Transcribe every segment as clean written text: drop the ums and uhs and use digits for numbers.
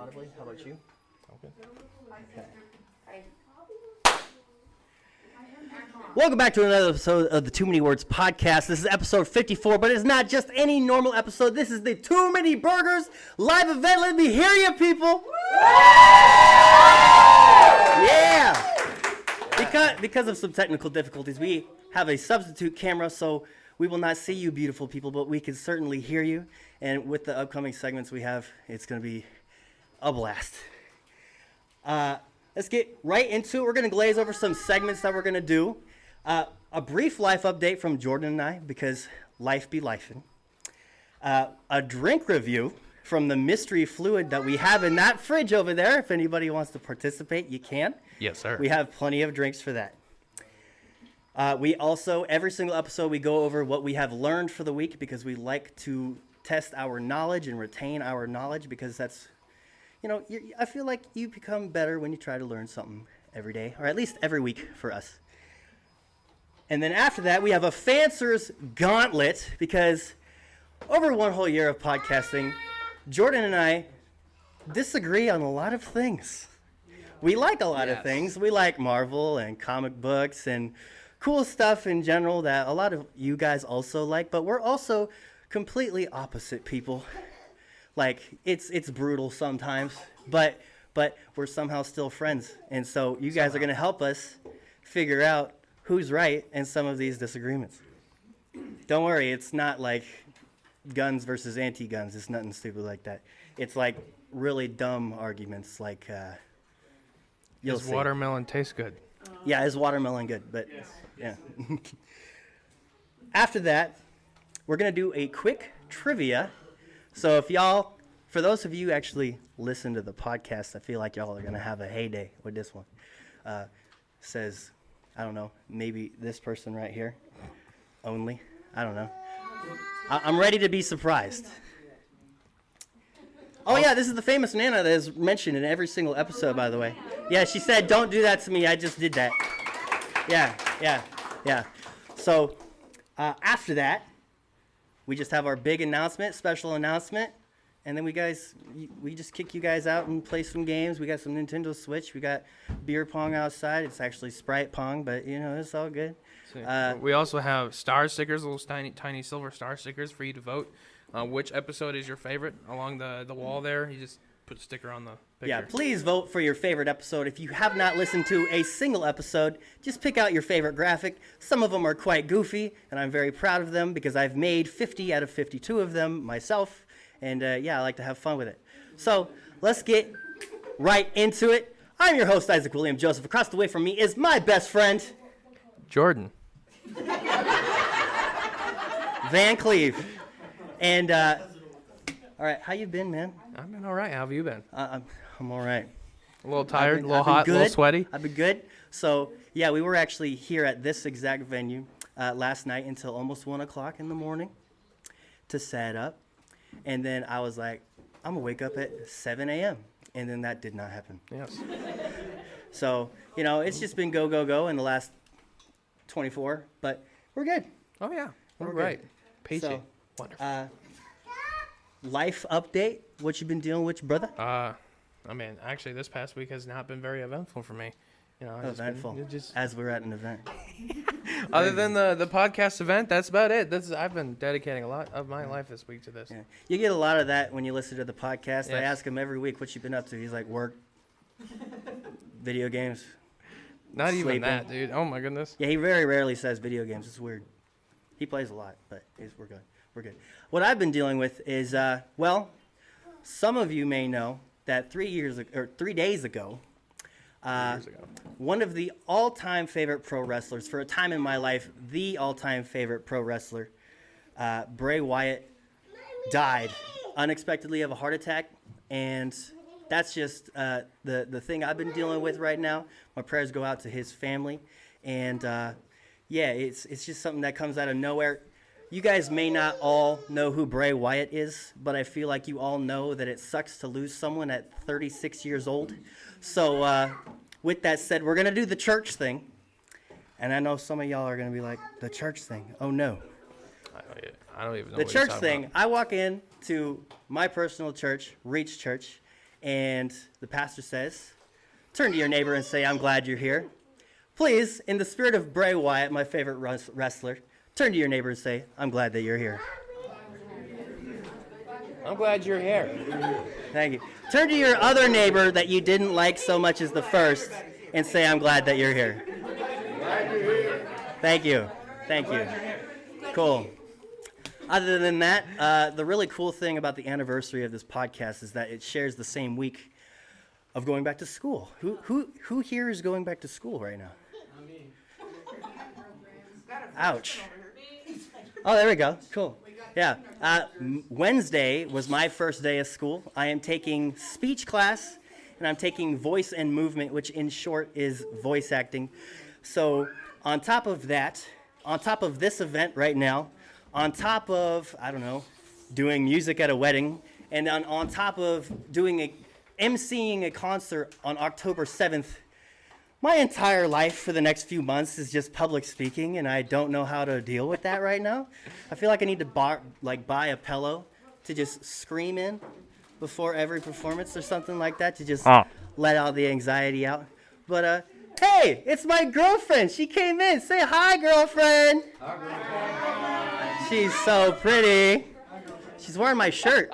audibly. How about you? Okay. Welcome back to another episode of the Too Many Words podcast. This is episode 54, but it's not just any normal episode. This is the Too Many Burgers live event. Let me hear you, people. Yeah. Because of some technical difficulties, we have a substitute camera, so we will not see you, beautiful people, but we can certainly hear you. And with the upcoming segments we have, it's going to be a blast. Let's get right into it. We're going to glaze over some segments that we're going to do. A brief life update from Jordan and I, because life be lifing. A drink review from the mystery fluid that we have in that fridge over there. If anybody wants to participate, you can. Yes, sir. We have plenty of drinks for that. We also, every single episode, we go over what we have learned for the week because we like to test our knowledge and retain our knowledge because that's, I feel like you become better when you try to learn something every day, or at least every week for us. And then after that, we have a Fancer's Gauntlet because over one whole year of podcasting, Jordan and I disagree on a lot of things. We like a lot of things. We like Marvel and comic books and cool stuff in general that a lot of you guys also like, but we're also completely opposite people. Like, it's brutal sometimes, but we're somehow still friends. And so you guys are going to help us figure out who's right in some of these disagreements. Don't worry, it's not like guns versus anti-guns. It's nothing stupid like that. It's like really dumb arguments like you'll Does see. watermelon taste good? Yeah, is watermelon good? But yeah. After that, we're going to do a quick trivia. So for those of you who actually listen to the podcast, I feel like y'all are going to have a heyday with this one. Says, I don't know, maybe this person right here only. I don't know. I'm ready to be surprised. Oh, yeah, this is the famous Nana that is mentioned in every single episode, by the way. Yeah, she said, don't do that to me. I just did that. Yeah. So after that, we just have our big announcement, special announcement. And then we just kick you guys out and play some games. We got some Nintendo Switch. We got beer pong outside. It's actually Sprite pong, but, it's all good. We also have star stickers, little tiny silver star stickers for you to vote. Which episode is your favorite? Along the wall there, you just put a sticker on the picture. Yeah, please vote for your favorite episode. If you have not listened to a single episode, just pick out your favorite graphic. Some of them are quite goofy, and I'm very proud of them because I've made 50 out of 52 of them myself. And I like to have fun with it. So let's get right into it. I'm your host, Isaac William Joseph. Across the way from me is my best friend, Jordan. Van Cleve. And, all right, how you been, man? I've been all right. How have you been? I'm all right. A little tired, a little hot, a little sweaty. I've been good. So, yeah, we were actually here at this exact venue last night until almost 1 o'clock in the morning to set up. And then I was like, I'm going to wake up at 7 a.m. And then that did not happen. Yes. So, it's just been go, go, go in the last 24. But we're good. Oh, yeah. We're All right. good. Peachy. So, wonderful. Life update. What you been dealing with, brother? Actually, this past week has not been very eventful for me. Eventful. As we're at an event. Other than the podcast event, that's about it. I've been dedicating a lot of my life this week to this. Yeah. You get a lot of that when you listen to the podcast. Yes. I ask him every week, what you been up to? He's like, work, video games. Not sleeping. even that, dude. Oh, my goodness. Yeah, he very rarely says video games. It's weird. He plays a lot, but we're good. We're good. What I've been dealing with is, some of you may know that 3 days ago, one of the all-time favorite pro wrestlers, for a time in my life, the all-time favorite pro wrestler, Bray Wyatt, died unexpectedly of a heart attack. And that's just the thing I've been dealing with right now. My prayers go out to his family. And, it's just something that comes out of nowhere. You guys may not all know who Bray Wyatt is, but I feel like you all know that it sucks to lose someone at 36 years old. So with that said, we're going to do the church thing. And I know some of y'all are going to be like, the church thing? Oh, no. I don't even know the what you're church talking thing. about. I walk in to my personal church, Reach Church, and the pastor says, turn to your neighbor and say, I'm glad you're here. Please, in the spirit of Bray Wyatt, my favorite wrestler, turn to your neighbor and say, I'm glad that you're here. I'm glad you're here. Thank you. Turn to your other neighbor that you didn't like so much as the first and say, I'm glad that you're here. Thank you. Thank you. Cool. Other than that, the really cool thing about the anniversary of this podcast is that it shares the same week of going back to school. Who here is going back to school right now? Ouch. Oh, there we go. Cool. Yeah. Wednesday was my first day of school. I am taking speech class, and I'm taking voice and movement, which in short is voice acting. So on top of that, on top of this event right now, on top of, I don't know, doing music at a wedding, and on top of emceeing a concert on October 7th, my entire life for the next few months is just public speaking, and I don't know how to deal with that right now. I feel like I need to buy a pillow to just scream in before every performance or something like that to just let all the anxiety out. But hey, it's my girlfriend. She came in. Say hi, girlfriend. Hi, girlfriend. She's so pretty. She's wearing my shirt.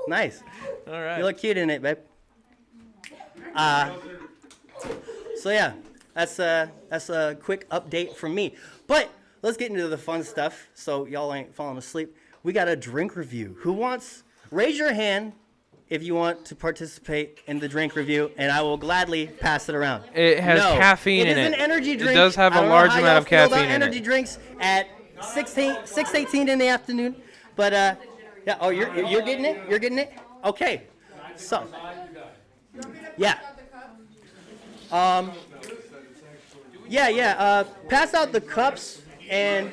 Nice. All right. You look cute in it, babe. So yeah, that's a quick update from me. But let's get into the fun stuff so y'all ain't falling asleep. We got a drink review. Who wants? Raise your hand if you want to participate in the drink review, and I will gladly pass it around. It has caffeine in it. It is an energy drink. It does have a large amount of caffeine in it. Energy drinks at 6:18 in the afternoon. But yeah. Oh, you're getting it. You're getting it. Okay. So. Yeah. Pass out the cups and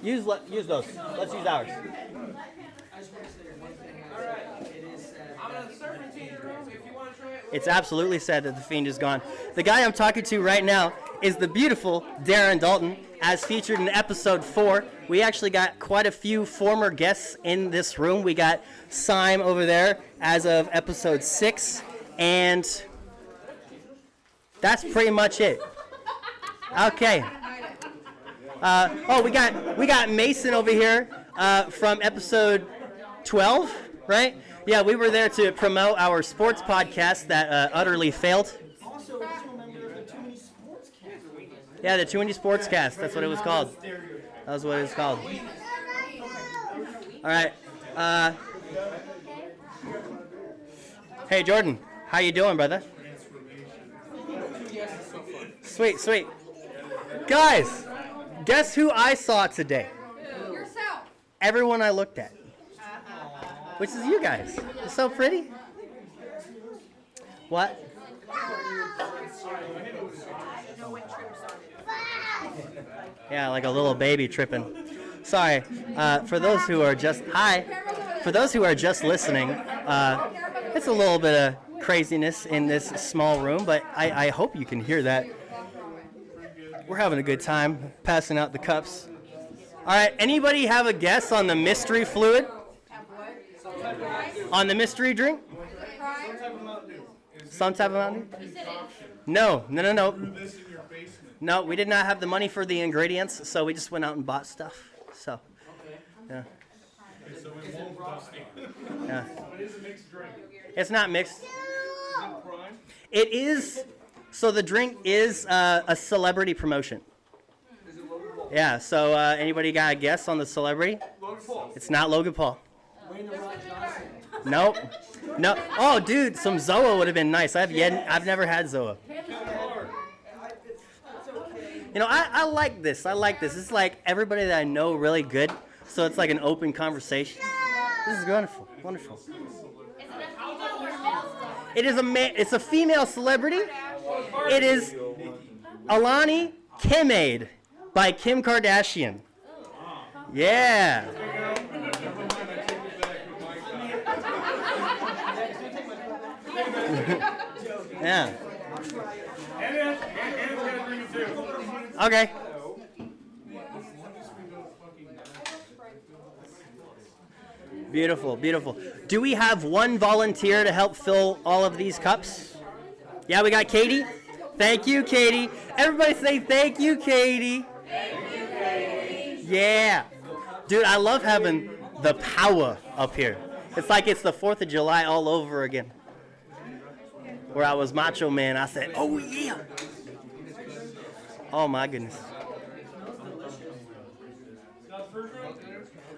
use those. Let's use ours. It's absolutely sad that the Fiend is gone. The guy I'm talking to right now is the beautiful Darren Dalton, as featured in episode 4. We actually got quite a few former guests in this room. We got Syme over there as of episode 6, and that's pretty much it. Okay. We got Mason over here from episode 12, right? Yeah, we were there to promote our sports podcast that utterly failed. Also, a member of the Too Many Sportscast. Yeah, the Too Many Sportscast. That's what it was called. That was what it was called. All right. Hey, Jordan. How you doing, brother? Sweet. Guys, guess who I saw today? Yourself. Everyone I looked at. Which is you guys. You're so pretty. What? Yeah, like a little baby tripping. Sorry. For those who are just listening, it's a little bit of craziness in this small room, but I hope you can hear that. We're having a good time passing out the cups. All right, anybody have a guess on the mystery fluid? On the mystery drink? Some type of Mountain Dew? No. No, we did not have the money for the ingredients, so we just went out and bought stuff. So, yeah. Yeah. It's not mixed. It is. So the drink is a celebrity promotion. Yeah. So anybody got a guess on the celebrity? Logan Paul. It's not Logan Paul. Nope. No. Oh, dude, some Zoa would have been nice. I've never had Zoa. You know, I like this. It's like everybody that I know really good. So it's like an open conversation. This is wonderful. It's a female celebrity. It is Alani Kimade by Kim Kardashian. Yeah. Yeah. Okay. Beautiful, beautiful. Do we have one volunteer to help fill all of these cups? Yeah, we got Katie. Thank you, Katie. Everybody say thank you, Katie. Thank you, Katie. Yeah. Dude, I love having the power up here. It's like it's the 4th of July all over again. Where I was Macho Man, I said, oh yeah. Oh my goodness.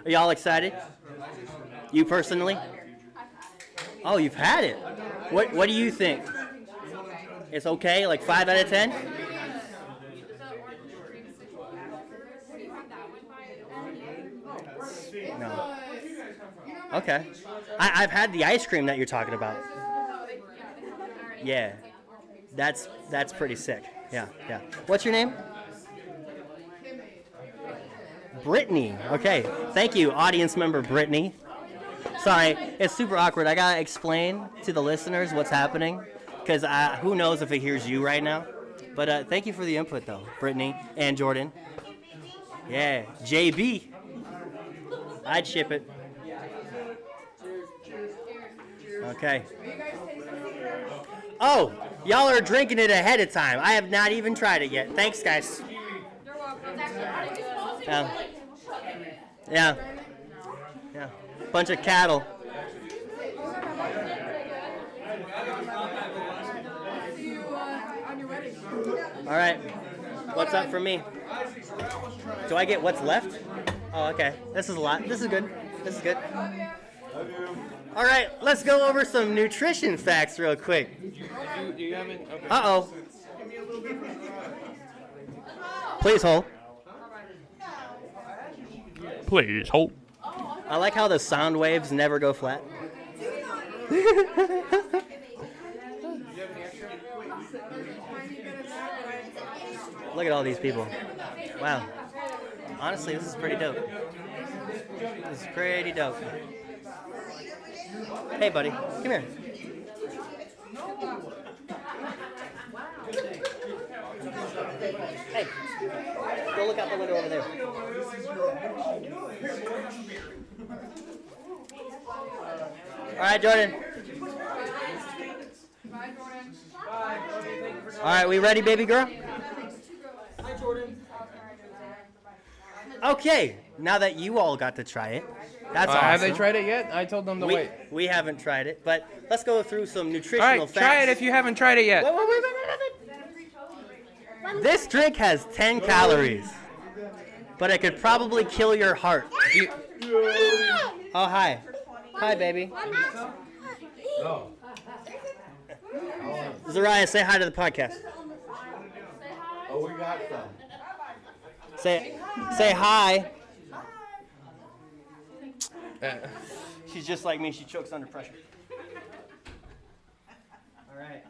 Are y'all excited? You personally? Oh, you've had it. What do you think? It's okay, like 5 out of 10? No. Okay. I've had the ice cream that you're talking about. Yeah. That's pretty sick. Yeah. What's your name? Brittany. Okay. Thank you, audience member Brittany. Sorry, it's super awkward. I gotta explain to the listeners what's happening, because who knows if it hears you right now. But thank you for the input, though, Brittany and Jordan. Yeah, JB. I'd ship it. Okay. Oh, y'all are drinking it ahead of time. I have not even tried it yet. Thanks, guys. You're welcome. It's actually pretty good. Yeah. Bunch of cattle. All right. What's up for me? Do I get what's left? Oh, okay. This is a lot. This is good. All right. Let's go over some nutrition facts real quick. Do you have it? Okay. Uh-oh. Please hold. Please hold. I like how the sound waves never go flat. Look at all these people. Wow. Honestly, this is pretty dope. Hey, buddy. Come here. Hey. Go look out the window over there. All right, Jordan. All right, we ready, baby girl? Hi, Jordan. Okay, now that you all got to try it, that's awesome. Have they tried it yet? I told them to wait. We haven't tried it, but let's go through some All nutritional right, facts. try it if you haven't tried it yet. Wait. This drink has 10 calories, but it could probably kill your heart. Oh, hi. Hi, baby. Zariah, say hi to the podcast. Oh, we got some. Say hi. She's just like me. She chokes under pressure. All right.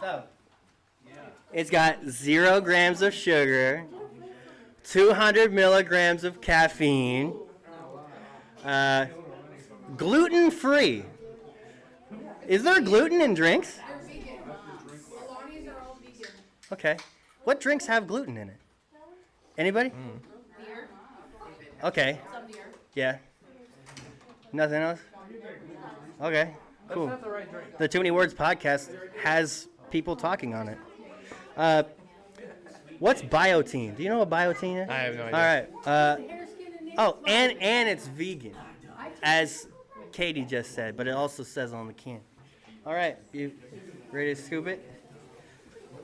So, it's got 0 grams of sugar, 200 milligrams of caffeine, gluten-free. Is there gluten in drinks? They're vegan. Alani's are all vegan. Okay. What drinks have gluten in it? Anybody? Beer. Okay. Some beer. Yeah. Nothing else? Okay. Cool. That's not the right drink. The Too Many Words podcast has people talking on it. What's biotin? Do you know what biotin is? I have no idea. All right. Oh, and it's vegan, as Katie just said, but it also says on the can. All right, you ready to scoop it?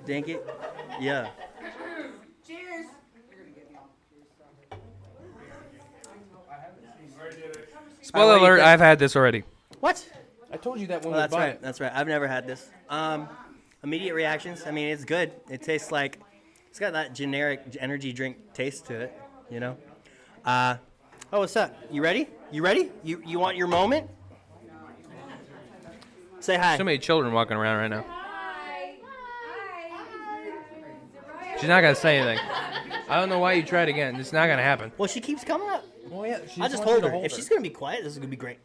Dink it? Yeah. Cheers. Spoiler alert, I've had this already. What? I told you that when Well, we that's bought right. it. That's right. I've never had this. Immediate reactions. I mean, it's good. It tastes like it's got that generic energy drink taste to it. You know. Oh, what's up? You ready? You ready? You want your moment? Say hi. So many children walking around right now. Hi. She's not gonna say anything. I don't know why you tried again. It's not gonna happen. Well, she keeps coming up. Well, yeah. I'll just hold her. If she's gonna be quiet, this is gonna be great.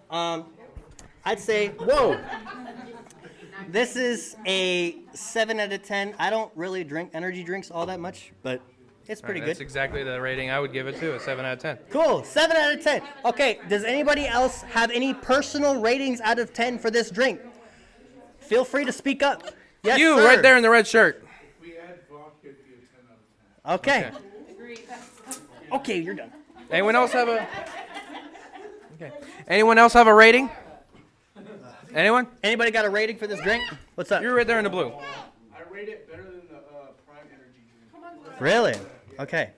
I'd say, whoa. This is a 7 out of 10. I don't really drink energy drinks all that much, but It's All pretty right, that's good. exactly the rating I would give it too, a 7 out of 10. Cool. 7 out of 10. Okay. Does anybody else have any personal ratings out of 10 for this drink? Feel free to speak up. Yes, You, sir. right there in the red shirt. If we add vodka, it'd be a 10 out of 10. Okay. Okay, you're done. Anyone else have a? Okay. Anyone else have a rating? Anyone? Anybody got a rating for this drink? What's up? You're right there in the blue. I rate it better than the Prime Energy drink. Really? Okay.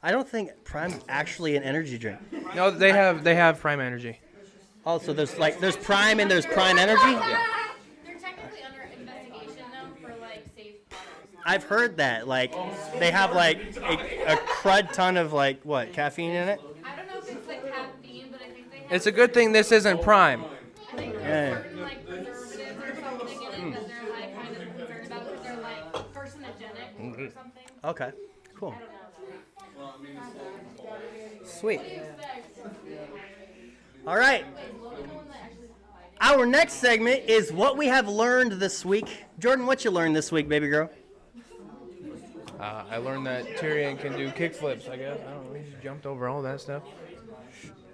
I don't think Prime's actually an energy drink. No, they have Prime Energy. Oh, so there's Prime and there's Prime Energy? They're technically under investigation though for like safe products. I've heard that. Like, they have like a crud ton of like what caffeine in it. I don't know if it's like caffeine, but I think they have. It's a good thing this isn't Prime. I think Yeah. there's certain like preservatives or something in it that they're like kind of concerned about because they're like carcinogenic or something. Okay. Cool. I don't know. Sweet. All right. Our next segment is what we have learned this week. Jordan, what you learned this week, baby girl? I learned that Tyrion can do kickflips. I guess I don't know. He just jumped over all that stuff.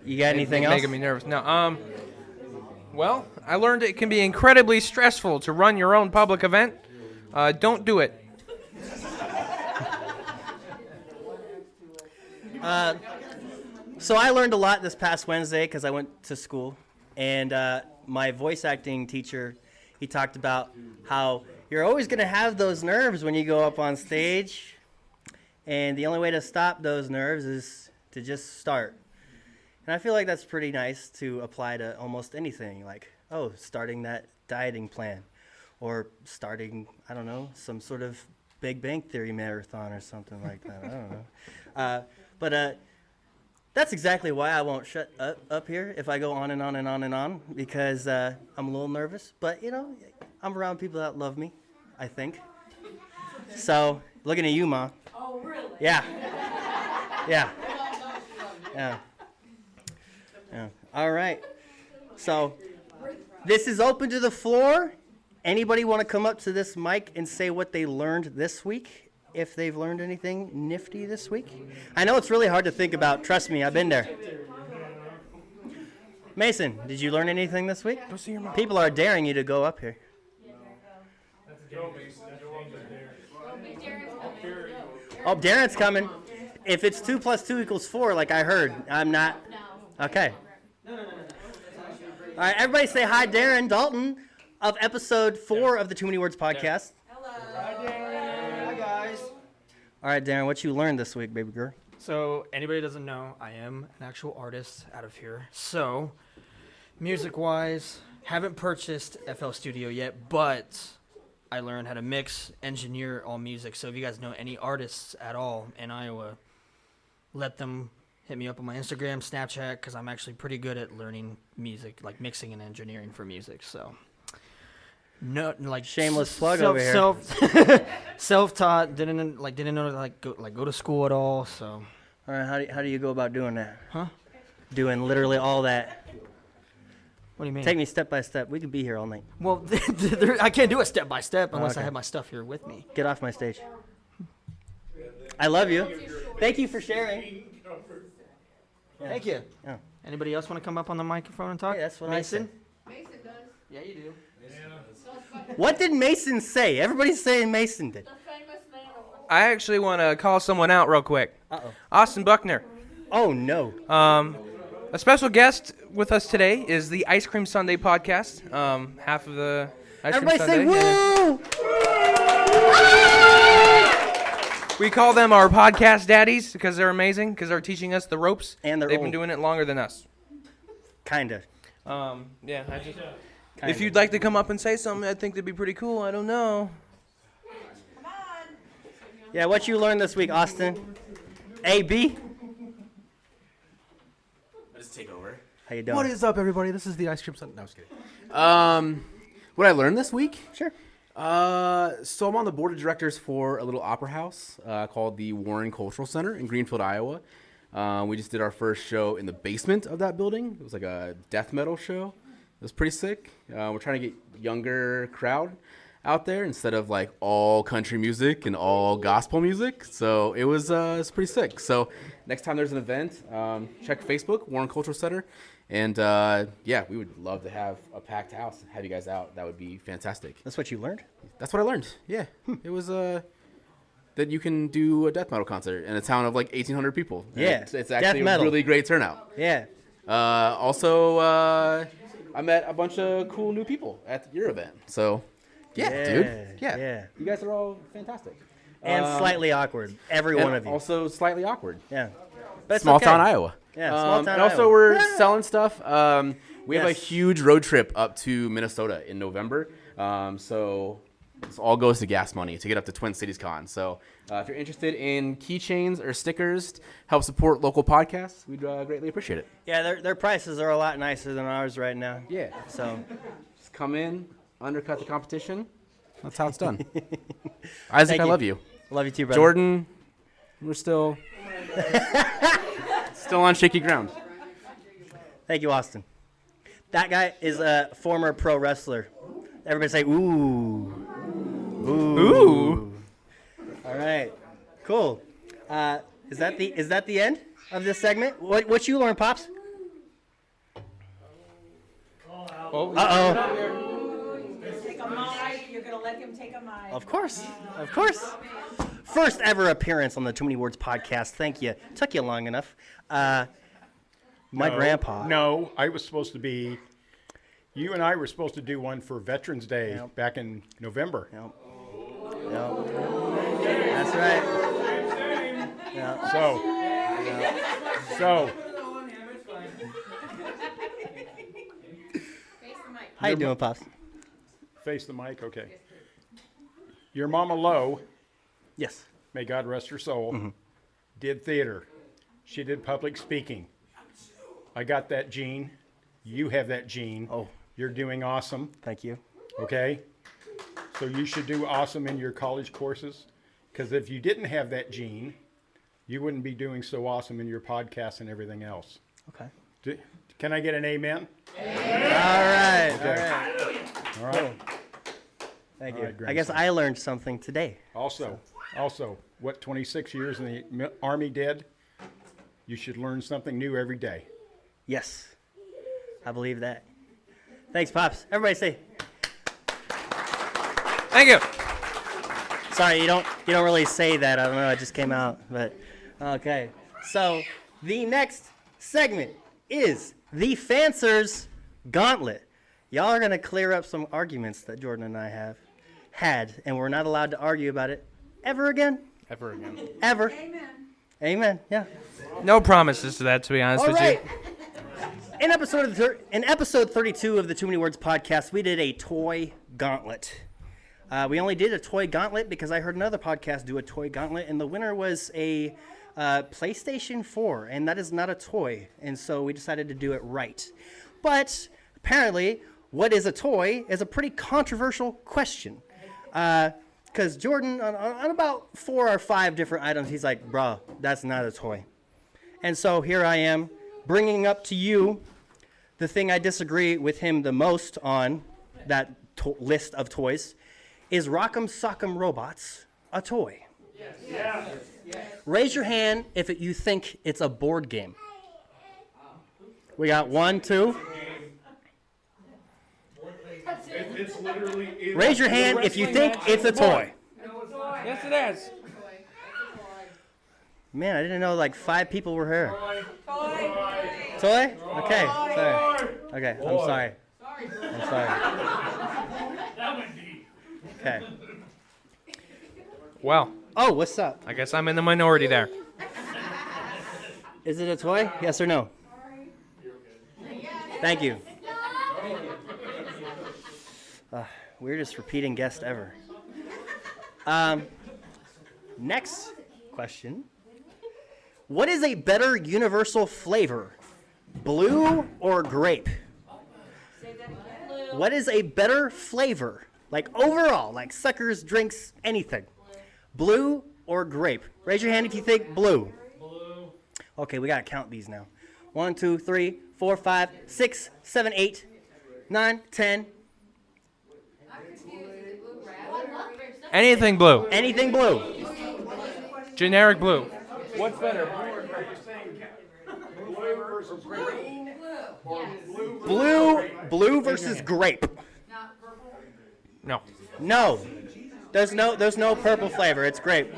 You got anything else? Making me nervous. No. Well, I learned it can be incredibly stressful to run your own public event. Don't do it. So I learned a lot this past Wednesday because I went to school, and my voice acting teacher, he talked about how you're always going to have those nerves when you go up on stage, and the only way to stop those nerves is to just start. And I feel like that's pretty nice to apply to almost anything, like, oh, starting that dieting plan, or starting, I don't know, some sort of Big Bang Theory marathon or something like that. I don't know. But that's exactly why I won't shut up here if I go on and on and on and on, because I'm a little nervous. But, you know, I'm around people that love me, I think. So, looking at you, Ma. Oh really? Yeah. Yeah. Yeah. Yeah. All right. So, this is open to the floor. Anybody want to come up to this mic and say what they learned this week? If they've learned anything nifty this week? I know it's really hard to think about. Trust me, I've been there. Mason, did you learn anything this week? Go see your mom. People are daring you to go up here. Oh, Darren's coming. If it's 2 + 2 = 4, like I heard, I'm not. Okay. All right, everybody say hi, Darren Dalton of episode 4 of the Too Many Words podcast. Hi, guys. All right, Darren, what you learned this week, baby girl? So, anybody doesn't know, I am an actual artist out of here. So, music-wise, haven't purchased FL Studio yet, but I learned how to mix, engineer all music. So, if you guys know any artists at all in Iowa, let them hit me up on my Instagram, Snapchat, because I'm actually pretty good at learning music, like mixing and engineering for music. So, no, like Shameless plug over here. Self-taught, didn't know to go to school at all. So, All right, how do you go about doing that? huh? Doing literally all that. What do you mean? Take me step by step. We could be here all night. Well, I can't do it step by step unless I Okay. have my stuff here with me. Get off my stage. I love you. Thank you for sharing. Thank you. Yeah. Anybody else want to come up on the microphone and talk? Hey, that's what Mason? Mason does. Yeah, you do. What did Mason say? Everybody's saying Mason did. The famous man of I actually want to call someone out real quick. Uh-oh. Austin Buckner. Oh, no. A special guest with us today is the Ice Cream Sunday podcast. Half of the Ice Everybody Cream say Sunday. woo! We call them our podcast daddies because they're amazing, because they're teaching us the ropes. And they're They've old. been doing it longer than us. Kind of. Yeah, if you'd like to come up and say something, I think that'd be pretty cool. I don't know. Yeah, what you learned this week, Austin? A.B.? Just take over. How you doing? What is up, everybody? This is the Ice Cream Sunday. No, I was kidding. What I learned this week? Sure. So I'm on the board of directors for a little opera house called the Warren Cultural Center in Greenfield, Iowa. We just did our first show in the basement of that building. It was like a death metal show. It was pretty sick. We're trying to get younger crowd. out there instead of like all country music and all gospel music. So it's pretty sick. So next time there's an event, check Facebook, Warren Cultural Center. And yeah, we would love to have a packed house and have you guys out. That would be fantastic. That's what you learned? That's what I learned. Yeah. It was that you can do a death metal concert in a town of like 1,800 people. And Yeah, It's death actually a metal. really great turnout. Yeah. Also, I met a bunch of cool new people at your event. So, yeah, dude. Yeah. yeah. You guys are all fantastic. And slightly awkward. Every And one of you. also slightly awkward. Yeah. But it's Small okay. town Iowa. Yeah, small town And also Iowa. we're selling stuff. We have a Yes. huge road trip up to Minnesota in November. So this all goes to gas money to get up to Twin Cities Con. So if you're interested in keychains or stickers, help support local podcasts, we'd greatly appreciate it. Yeah, their prices are a lot nicer than ours right now. Yeah. So, Just come in, undercut the competition. That's how it's done. Isaac, Thank I you. love you. love you too, brother. Jordan, we're still on shaky ground. Thank you, Austin. That guy is a former pro wrestler. Everybody say, ooh. Ooh. All right. Cool. Is that the end of this segment? What you learned, Pops? Oh, Uh-oh. Take a mic. You're gonna let him take a mic. Of course. Of course. First ever appearance on the Too Many Words podcast. Thank you. Took you long enough. My grandpa. No, I was supposed to be. You and I were supposed to do one for Veterans Day Yep. back in November. Yep. That's right. Yep. So Face the mic. How you doing, Pops? face the mic, okay. Your Mama Lo, Yes. may God rest her soul, did theater. She did public speaking. I got that gene. You have that gene. Oh. You're doing awesome, Thank you. okay? So you should do awesome in your college courses, because if you didn't have that gene, you wouldn't be doing so awesome in your podcast and everything else. Okay. Can I get an amen? All right. All right. All right. Thank All you. right, I guess grandson. I learned something today. Also, what 26 years in the Army did, you should learn something new every day. Yes. I believe that. Thanks, Pops. Everybody say, thank you. sorry, you don't really say that. I don't know, it just came out. But okay. So the next segment is the Fancers Gauntlet. Y'all are gonna clear up some arguments that Jordan and I have had, and we're not allowed to argue about it ever again. Ever again. Ever. Amen. Amen. Yeah. No promises to that, to be honest All with right. you. In episode 32 of the Too Many Words podcast, we did a toy gauntlet. We only did a toy gauntlet because I heard another podcast do a toy gauntlet, and the winner was a PlayStation 4, and that is not a toy, and so we decided to do it right. But apparently, what is a toy is a pretty controversial question. Because Jordan, on about 4 or 5 different items, he's like, bruh, that's not a toy. And so here I am, bringing up to you the thing I disagree with him the most on that list of toys. Is Rock'em Sock'em Robots a toy? Yes. Raise your hand if you think it's a board game. We got 1, 2. It's literally. Raise your hand if you think it's a toy. Yes, it is. Man, I didn't know like 5 people were here. Toy. Toy? Okay, sorry. Okay, I'm sorry. I'm sorry. Okay. Well, Oh, what's up? I guess I'm in the minority there. Is it a toy? Yes or no? Thank you. Weirdest repeating guest ever. Next question. What is a better universal flavor? Blue or grape? What is a better flavor? Like overall, like suckers, drinks, anything. Blue or grape? Raise your hand if you think blue. Blue. Okay, we gotta count these now. 1, 2, 3, 4, 5, 6, 7, 8, 9, 10. I'm confused. Is it blue red Anything blue. Anything blue. Generic blue. What's better? Blue versus grape. No. No. There's no purple flavor. It's grape.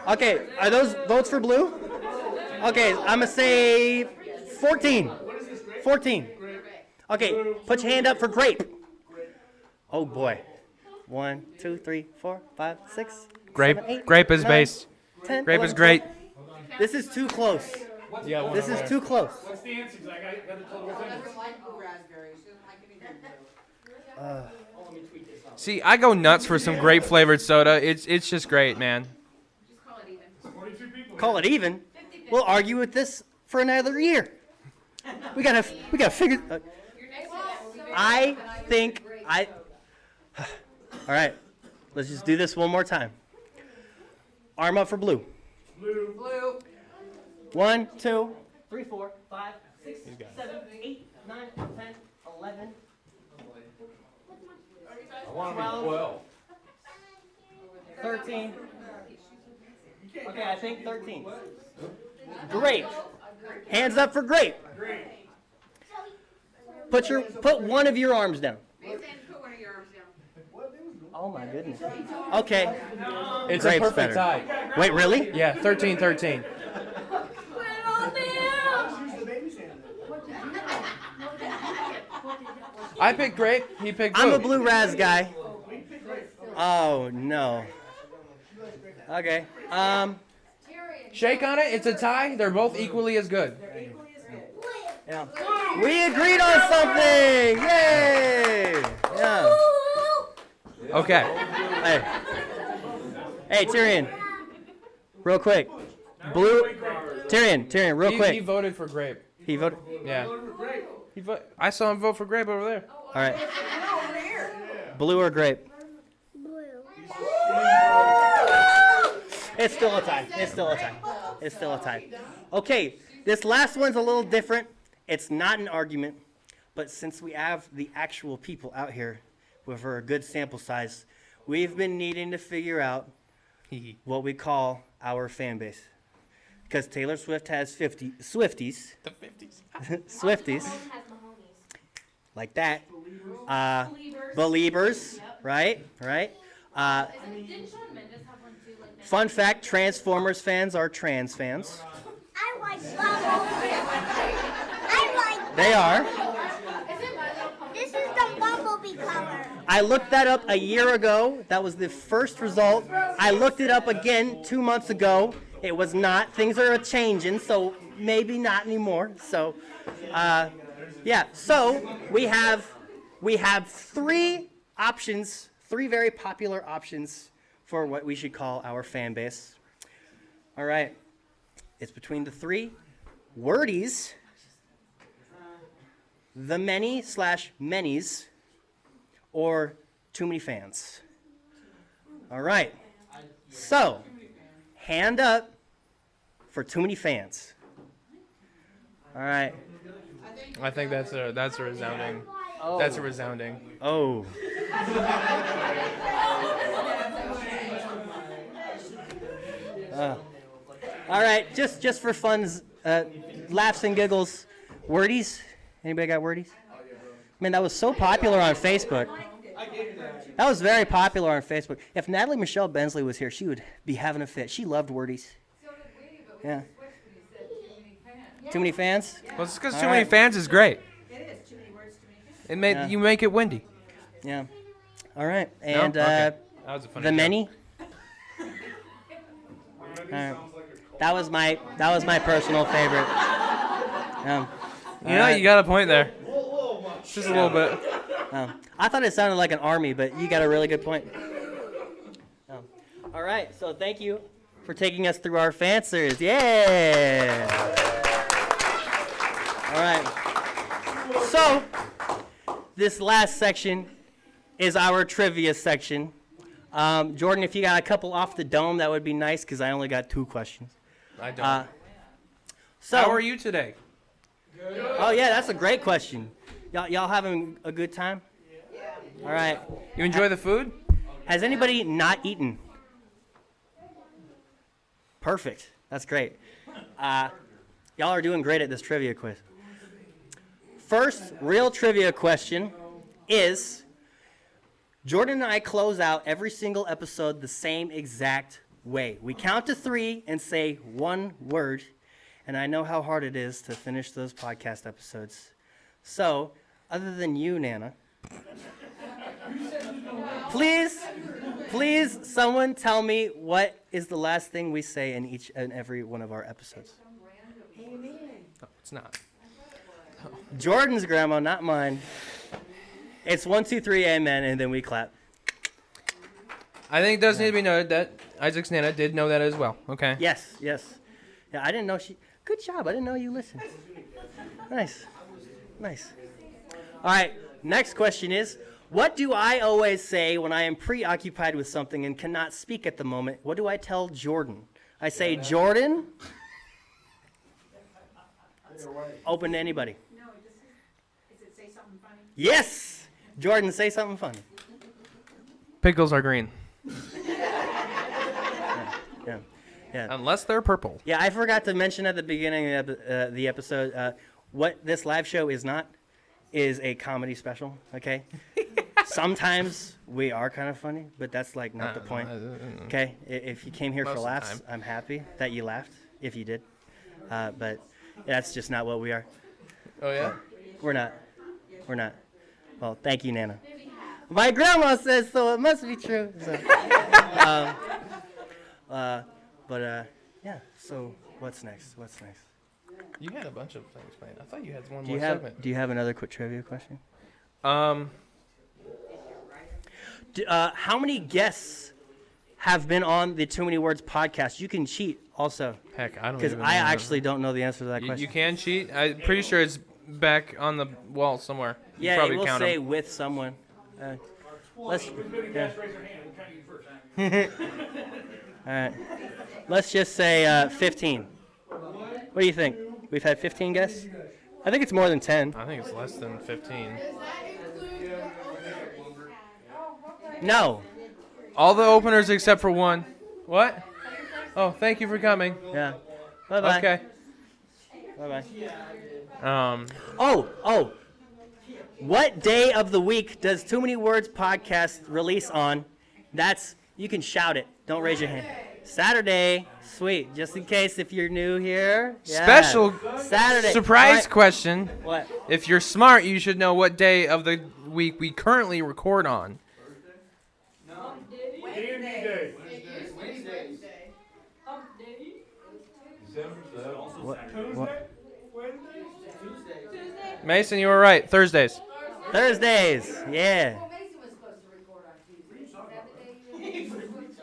Okay, are those votes for blue? Okay, I'm gonna say 14. 14. Okay, put your hand up for grape. Oh boy. 1, 2, 3, 4, 5, 6. Grape. 7, 8, Grape is 9, based. 10, Grape 11, is great. 12. This is too close. Yeah. This is too close. What's the answer? 'Cause I got the total percentage. See, I go nuts for some grape flavored soda. It's just great, man. Call it even. We'll argue with this for another year. We gotta figure. I think I. All right, let's just do this one more time. Arm up for blue. Blue. 1, 2, 3, 4, 5, 6, 7, 8, 9, 10, 11. 12. 13. Okay, I think 13. Grape. Hands up for grape. Put one of your arms down. Oh my goodness. Okay. It's Grape's a perfect better. tie. Wait, really? Yeah, 13-13. I picked grape. He picked blue. I'm a blue raz guy. Oh no. Okay. Shake on it. It's a tie. They're both equally as good. Yeah. We agreed on something. Yay! Yeah. Okay. Hey, Tyrion. Real quick. Blue. Tyrion, real He quick. voted for grape. He voted. Yeah. I saw him vote for grape over there. All right. Blue or grape? It's still a tie. It's still a tie. Okay, this last one's a little different. It's not an argument, but since we have the actual people out here with a good sample size, we've been needing to figure out what we call our fan base. Because Taylor Swift has Swifties. The 50s. Swifties. Like that. Believers. Right? Didn't Shawn Mendes have one too? Like Fun fact, Transformers fans are trans fans. I like Bumblebee. I like. They are. Is it My Little Pony? This is the Bumblebee cover. I looked that up a year ago. That was the first result. I looked it up again 2 months ago. It was not. Things are changing, so maybe not anymore. So, yeah. So we have 3 options, 3 very popular options for what we should call our fan base. All right. It's between the 3 wordies, the many/many's, or too many fans. All right. So, hand up for too many fans. All right. I think that's a resounding. That's a resounding. Oh. All right, just for fun's, laughs and giggles, wordies. Anybody got wordies? Man, that was so popular on Facebook. That was very popular on Facebook. If Natalie Michelle Bensley was here, she would be having a fit. She loved wordies. Yeah. Too many fans? Well, it's because All too many right. fans is great. It is too many words to make it. It made Yeah. you make it windy. Yeah. All right. No? And Okay. That was a funny the joke. many. All right. That was my personal favorite. You know, you got a point there. Just a little bit. I thought it sounded like an army, but you got a really good point. All right, so thank you for taking us through our fancers. Yeah. All right. So this last section is our trivia section. Jordan, if you got a couple off the dome, that would be nice because I only got 2 questions. I don't. So, How are you today? Oh yeah, that's a great question. Y'all having a good time? All right. You enjoy the food? Has anybody not eaten? Perfect. That's great. Y'all are doing great at this trivia quiz. First real trivia question is, Jordan and I close out every single episode the same exact way. We count to 3 and say one word, and I know how hard it is to finish those podcast episodes. So, other than you, Nana, please, someone tell me what is the last thing we say in each and every one of our episodes. No, it's not. Jordan's grandma, not mine. It's 1, 2, 3, amen, and then we clap. I think it does need to be noted that Isaac's Nana did know that as well. Okay. Yes. Yeah, I didn't know she. Good job. I didn't know you listened. Nice. All right. Next question is, what do I always say when I am preoccupied with something and cannot speak at the moment? What do I tell Jordan? I say, Jordan. Open to anybody. No, does it say something funny? Yes. Jordan, say something funny. Pickles are green. Yeah. Unless they're purple. Yeah, I forgot to mention at the beginning of the episode, what this live show is not is a comedy special, okay? Sometimes we are kind of funny, but that's like not the point, okay? If you came here Most for of the laughs, time. I'm happy that you laughed, if you did. But that's just not what we are. Oh, yeah? We're not. Well, thank you, Nana. My grandma says so, it must be true. So, yeah, so what's next? You had a bunch of things planned. I thought you had one Do more you have segment. Do you have another quick trivia question? Um, How many guests have been on the Too Many Words podcast? You can cheat also, heck, I don't because even I know. actually don't know the answer to that You question. can cheat. I'm pretty sure it's back on the wall somewhere. You Yeah, it probably will count say 'em. with someone. Let's. Yeah. All right. Let's just say 15. What do you think? We've had 15 guests? I think it's more than 10. I think it's less than 15. No. All the openers except for one. What? Oh, thank you for coming. Yeah. Bye-bye. Okay. Bye-bye. Um, Oh. What day of the week does Too Many Words podcast release on? You can shout it. Don't raise your hand. Saturday. Sweet. Just in case if you're new here. Yeah. Special Saturday. surprise All right. question. What? If you're smart, you should know what day of the week we currently record on. What? Mason, you were right. Thursdays. Thursdays. Yeah. Well, Mason was supposed to record on Tuesday. Is that the day you were supposed to?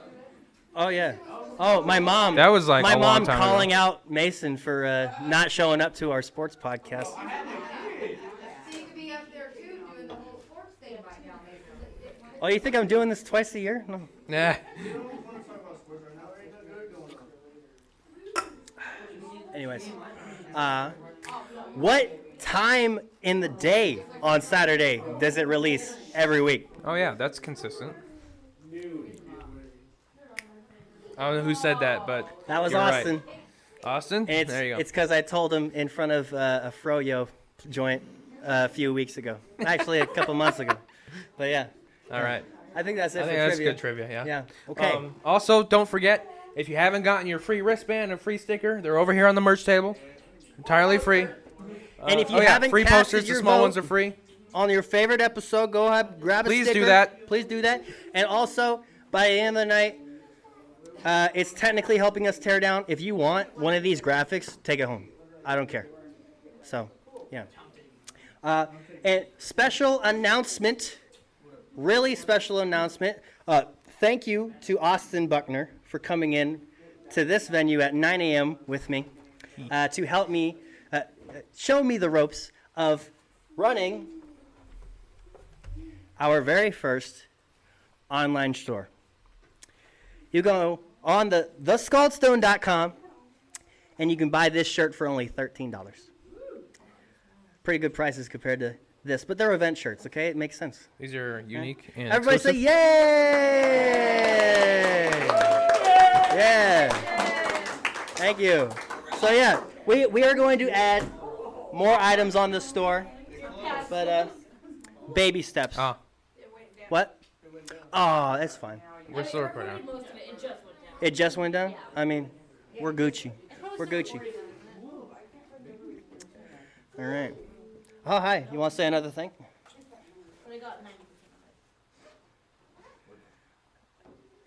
Oh, yeah. Oh, my mom. That was like my a long mom time ago. calling out Mason for not showing up to our sports podcast. So you could be up there too, doing the whole sports thing by now, Mason. Oh, you think I'm doing this twice a year? No. Nah. Anyways, what time in the day on Saturday does it release every week? Oh yeah, that's consistent. I don't know who said that, but That was you're right. Austin. Austin? And There you go. it's because I told him in front of a Froyo joint a few weeks ago. Actually, a couple months ago. But yeah, All right. I think that's it I for think that's trivia. good trivia, yeah. Yeah. Okay. Also, don't forget, if you haven't gotten your free wristband and free sticker, they're over here on the merch table. Entirely free. And if you oh yeah, haven't free casted posters, the your small vote ones are free. on your favorite episode, go ahead, grab a Please sticker. do that. Please do that. And also, by the end of the night, it's technically helping us tear down. If you want one of these graphics, take it home. I don't care. So, yeah. And special announcement, really special announcement. Thank you to Austin Buckner for coming in to this venue at 9 a.m. with me to help me show me the ropes of running our very first online store. You go on thescaldstone.com and you can buy this shirt for only $13. Pretty good prices compared to this, but they're event shirts. Okay, it makes sense. These are unique and Everybody say exclusive. yay! Yeah. Thank you. So yeah, we are going to add more items on the store, but baby steps. Ah, What? Oh, that's fine. we're still recording. now. Most of it, it just went down. It just went down? I mean, we're Gucci. We're Gucci. All right. Oh, hi. You want to say another thing? But I got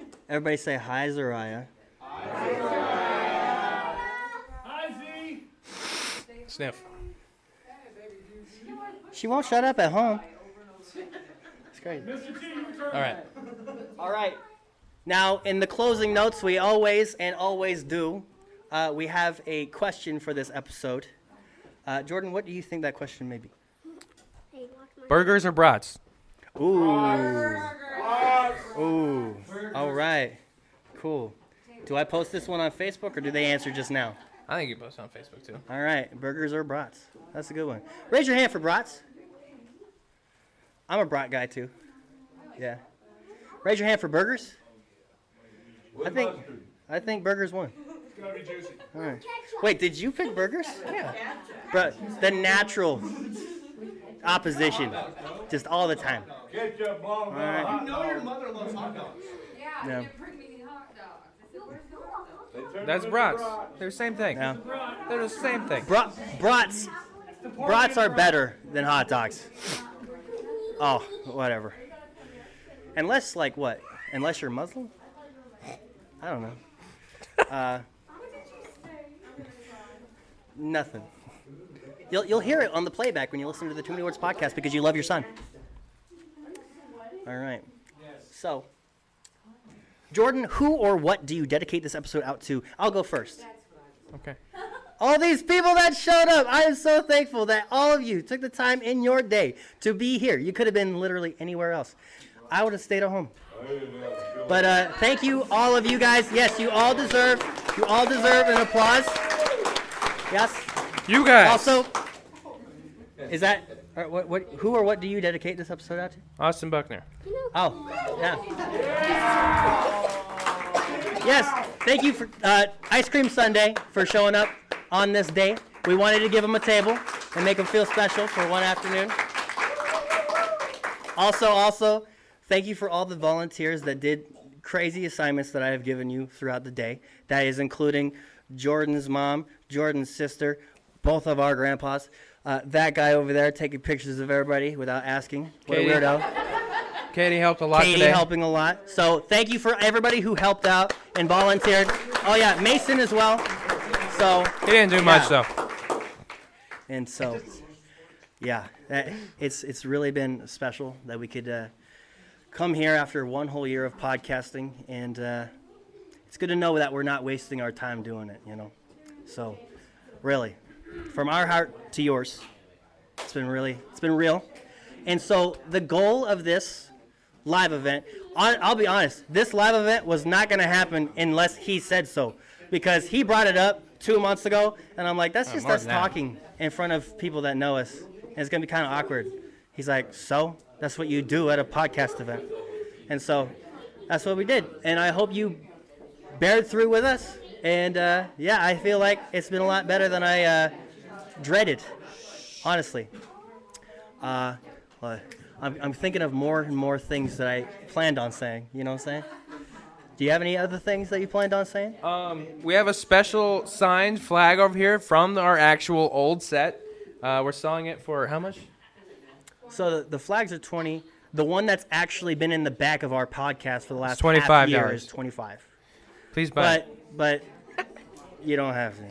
90%. Everybody say hi, Zariah. Sniff. She won't shut up at home. It's great. All right. All right. Now, in the closing notes, we always do, we have a question for this episode. Jordan, what do you think that question may be? Hey, watch my Burgers or brats? Ooh. Ooh. All right. Cool. Do I post this one on Facebook or do they answer just now? I think you post on Facebook too. All right. Burgers or brats? That's a good one. Raise your hand for brats. I'm a brat guy too. Yeah. Raise your hand for burgers. I think burgers won. It's gotta be juicy. All right. Wait, did you pick burgers? Yeah. But the natural opposition, just all the time. Ketchup, blah, blah, right. hot dog. Your mother loves hot dogs. Yeah, Yeah. you bring me the hot dogs. I said, where's the hot dogs? That's brats. They're the same thing. Yeah. They're the same thing. Brats are better than hot dogs. Oh, whatever. Unless, like, what? Unless you're Muslim? I don't know. Nothing. You'll hear it on the playback when you listen to the Too Many Words podcast because you love your son. All right. So, Jordan, who or what do you dedicate this episode out to? I'll go first. Okay. All these people that showed up, I am so thankful that all of you took the time in your day to be here. You could have been literally anywhere else. I would have stayed at home. But thank you, all of you guys. Yes, you all deserve an applause. Yes. You guys. Also, is that who or what do you dedicate this episode out to? Austin Buckner. Oh, yeah. Yes, thank you for Ice Cream Sunday for showing up on this day. We wanted to give them a table and make them feel special for one afternoon. Also, thank you for all the volunteers that did crazy assignments that I have given you throughout the day. That is including Jordan's mom, Jordan's sister, both of our grandpas. That guy over there taking pictures of everybody without asking. What a Katie. weirdo. Katie helped a lot Katie today. helping a lot. So thank you for everybody who helped out and volunteered. Oh yeah, Mason as well. So He didn't do much though. and so yeah, it's really been special that we could come here after one whole year of podcasting, and it's good to know that we're not wasting our time doing it. So really, from our heart to yours, it's been real. And so the goal of this live event, I'll be honest, this live event was not going to happen unless he said so, because he brought it up 2 months ago, and I'm like, that's just more us than that. talking in front of people that know us, and it's going to be kind of awkward. He's like, so that's what you do at a podcast event. And so that's what we did, and I hope you bared through with us, and yeah, I feel like it's been a lot better than I dreaded, honestly. Well, I'm thinking of more and more things that I planned on saying. You know what I'm saying? Do you have any other things that you planned on saying? We have a special signed flag over here from our actual old set. We're selling it for how much? So the flags are 20. The one that's actually been in the back of our podcast for the last It's half year $25. is 25. Please buy. But you don't have to.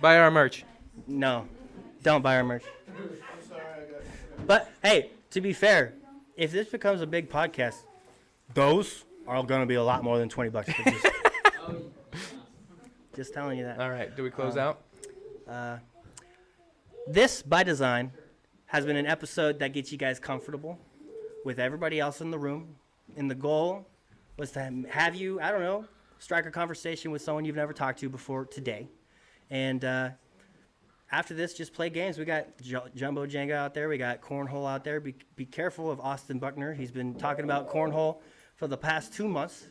Buy our merch. No, don't buy our merch. But hey, to be fair, if this becomes a big podcast, those are going to be a lot more than $20. But just telling you that. All right. Do we close out? This, by design, has been an episode that gets you guys comfortable with everybody else in the room. And the goal was to have you, I don't know, strike a conversation with someone you've never talked to before today. And after this, just play games. We got Jumbo Jenga out there. We got Cornhole out there. Be careful of Austin Buckner. He's been talking about Cornhole for the past 2 months.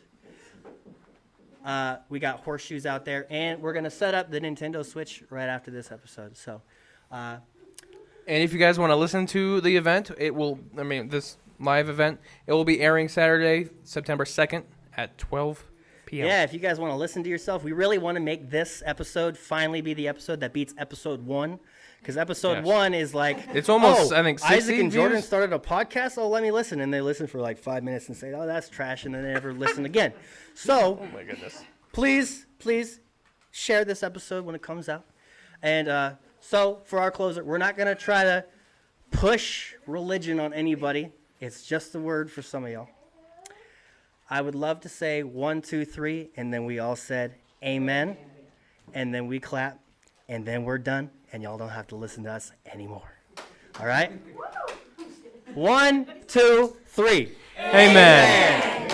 We got horseshoes out there, and we're going to set up the Nintendo Switch right after this episode. So, And if you guys want to listen to the event, this live event, it will be airing Saturday, September 2nd at 12 p.m. yeah, if you guys want to listen to yourself, we really want to make this episode finally be the episode that beats episode 1. Because episode Yes. 1 is like, It's almost, I think, 60 Isaac and Jordan views. started a podcast. Oh, let me listen. And they listen for like 5 minutes and say, oh, that's trash. And then they never listen again. So, Oh my goodness. please share this episode when it comes out. And so for our closer, we're not going to try to push religion on anybody. It's just a word for some of y'all. I would love to say 1, 2, 3, and then we all said amen, and then we clap, and then we're done, and y'all don't have to listen to us anymore. All right? 1, 2, 3. Amen.